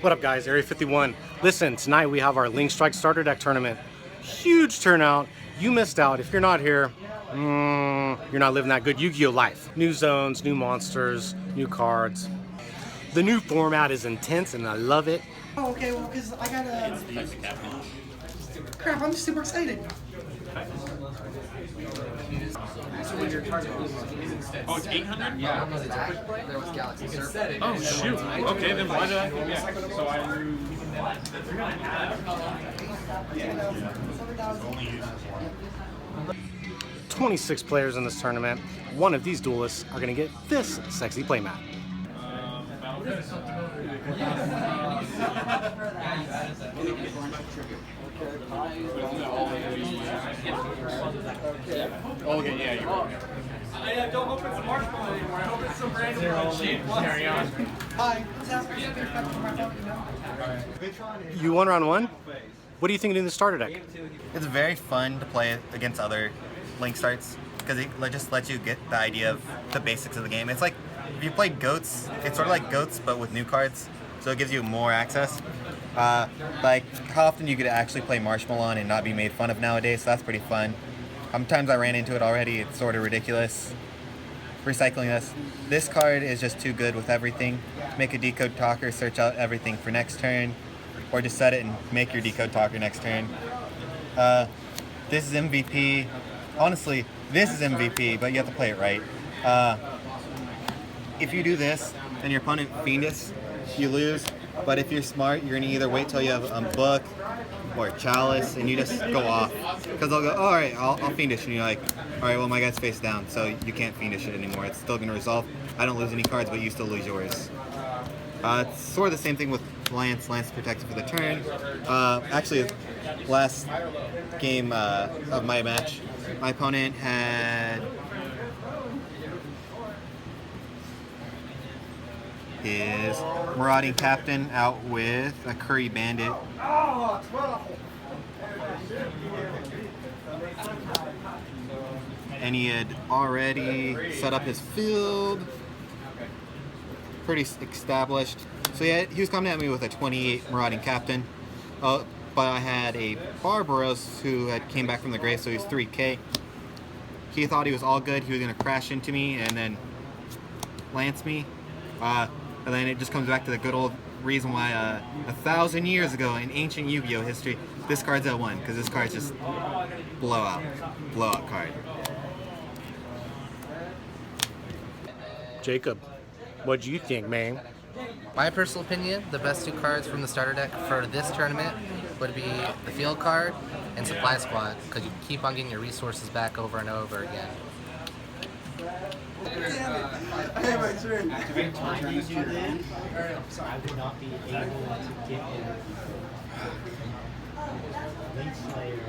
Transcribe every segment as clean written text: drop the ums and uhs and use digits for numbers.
What up, guys? Area 51. Listen, tonight we have our Link Strike Starter Deck Tournament. Huge turnout. You missed out. If you're not here, you're not living that good Yu-Gi-Oh life. New zones, new monsters, new cards. The new format is intense and I love it. Oh, okay, well, because I got a... Crap, I'm super excited. Oh, it's 800? Yeah, there was Galaxy Surf. Oh, shoot. Okay, then why did I? Yeah. So I 26 players in this tournament. One of these duelists are going to get this sexy playmat. Okay, yeah, you're right. I don't hope it's a marshmallow anymore. I hope it's some random shape. Carry on. Hi. Let's ask for something from my phone, You won round one? What do you think of doing the starter deck? It's very fun to play against other Link starts because it just lets you get the idea of the basics of the game. It's like if you played Goats, it's sort of like Goats but with new cards, so it gives you more access. Like how often you could actually play Marshmallow and not be made fun of nowadays, so that's pretty fun. Sometimes I ran into it already, it's sort of ridiculous. Recycling this. This card is just too good with everything. Make a decode talker, search out everything for next turn, or just set it and make your decode talker next turn. This is MVP. Honestly, this is MVP, but you have to play it right. If you do this, and your opponent Fiendish, you lose. But if you're smart, you're gonna either wait till you have a book or Chalice, and you just go off. Because they'll go, oh, all right, I'll Fiendish, and you're like, all right, well, my guy's face down, so you can't Fiendish it anymore. It's still gonna resolve. I don't lose any cards, but you still lose yours. It's sort of the same thing with Lance. Lance protected for the turn. Actually, last game of my match, my opponent had his Marauding Captain out with a Curry Bandit. And he had already set up his field. Pretty established. So he was coming at me with a 28 Marauding Captain. But I had a Barbaros who had came back from the grave, so he's 3k. He thought he was all good. He was going to crash into me and then lance me. And then it just comes back to the good old reason why 1,000 years ago in ancient Yu-Gi-Oh history, this card's at 1, because this card's just blowout card. Jacob, what do you think, man? My personal opinion, the best two cards from the starter deck for this tournament would be the field card and supply squad, because you keep on getting your resources back over and over again. Okay, my turn. I would not be able to get in Link Slayer.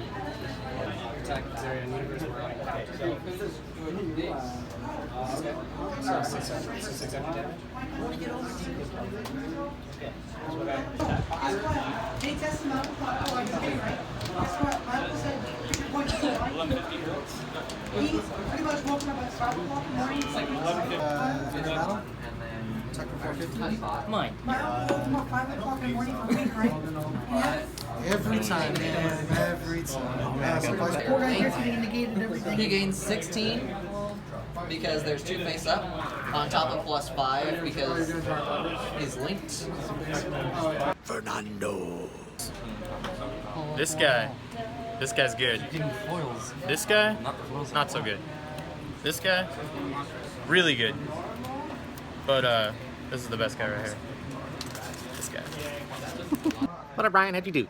Hey, test them out. Oh, I'm okay, right? Guess what? My uncle said, pick your points. He pretty much woken up at 5 o'clock in the morning. It's like, battle? Mine. My uncle woke him up 5 o'clock in the morning for a week, right? Yeah. Every time, man. Every time. Poor guy here's getting negated everything. He gains 16 because there's 2 face up, on top of +5 because he's linked. Fernando. This guy's good. This guy, not so good. This guy, really good. But this is the best guy right here. This guy. What up, Brian? How'd you do?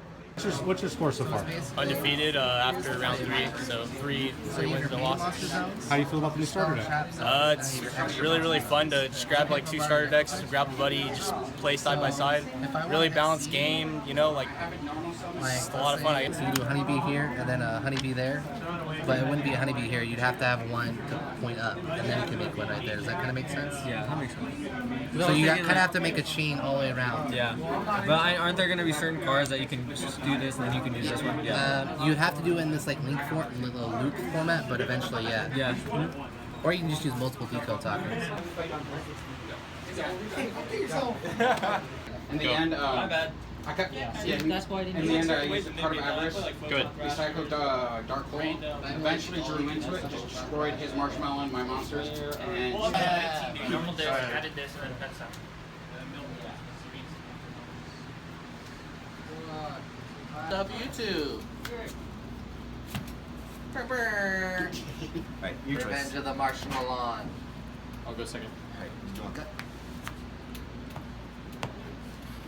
What's your score so far? Undefeated after round 3, so three wins, no losses. How do you feel about the new starter deck? It's really fun to just grab like 2 starter decks, grab a buddy, just play side by side. Really balanced game, you know, like it's a lot of fun. So you do a honeybee here and then a honeybee there, but it wouldn't be a honeybee here. You'd have to have one to point up, and then you can make one right there. Does that kind of make sense? Yeah, that makes sense. So you kind of have to make a chain all the way around. Yeah, but aren't there going to be certain cards that you can just do this and then you can do this one? Yeah. You'd have to do it in this like loop format, but eventually, yeah. Yeah. Or you can just use multiple decode talkers. In the Go. end, My bad. I kept, See, that's why I didn't in the use end, it. I used a card of avarice. Good. Recycled Dark Hole. Eventually drew into it, just destroyed his marshmallow and my monsters. And Normal dish, added this, and then that's up. W2. Alright, your choice. Revenge of the Marshmallow. I'll go second. Alright, you want cut?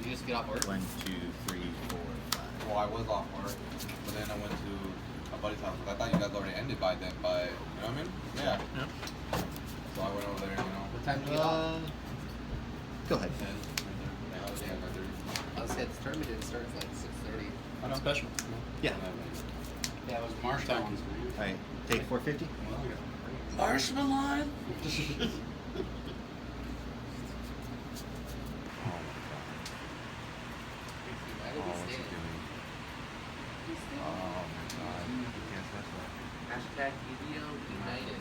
You just get off work. 1, 2, 3, 4, 5. Well, I was off work, but then I went to a buddy's house. I thought you guys already ended by then, you know what I mean? Yeah. So I went over there, you know. What time do you get off? Go ahead. I was saying this tournament didn't start until like 6:30. I know. Special. Yeah. yeah, it was marshmallows. Alright, take 450. Marshmallow. Hashtag United.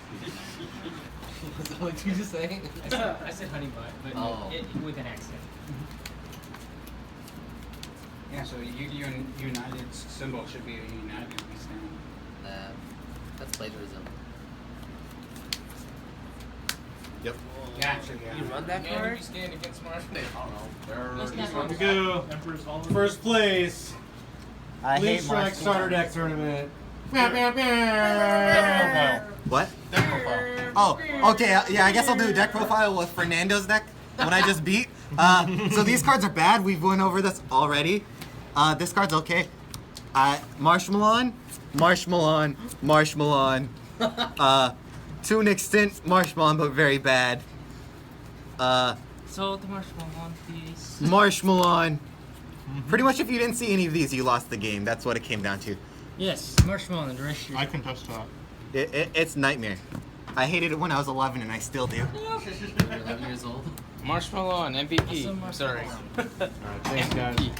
Was that what you just saying? I said honey butt, but Oh. with an accent. Yeah, so Yu-Gi-Oh! United's symbol should be a united we stand. Nah, that's plagiarism. Yep. Yeah, actually, yeah. You run that card? stand against Marshmallow. I don't know. Let's not One to talk go. about Emperor's Hall. First place. I Leaf hate Strike marshmallow. Starter Deck Tournament. What? Deck profile. Oh, okay. Yeah, I guess I'll do a deck profile with Fernando's deck when I just beat. So these cards are bad. We've went over this already. This card's okay. Marshmallow, Marshmallow, Marshmallow. To an extent, Marshmallow, but very bad. So the Marshmallow one, please. Marshmallow. Pretty much, if you didn't see any of these, you lost the game. That's what it came down to. Yes, Marshmallow and the rest of your... contest that. It's nightmare. I hated it when I was 11, and I still do. You're 11 years old. Marshmallow and MVP. Some I'm sorry. Alright, thanks guys. MVP.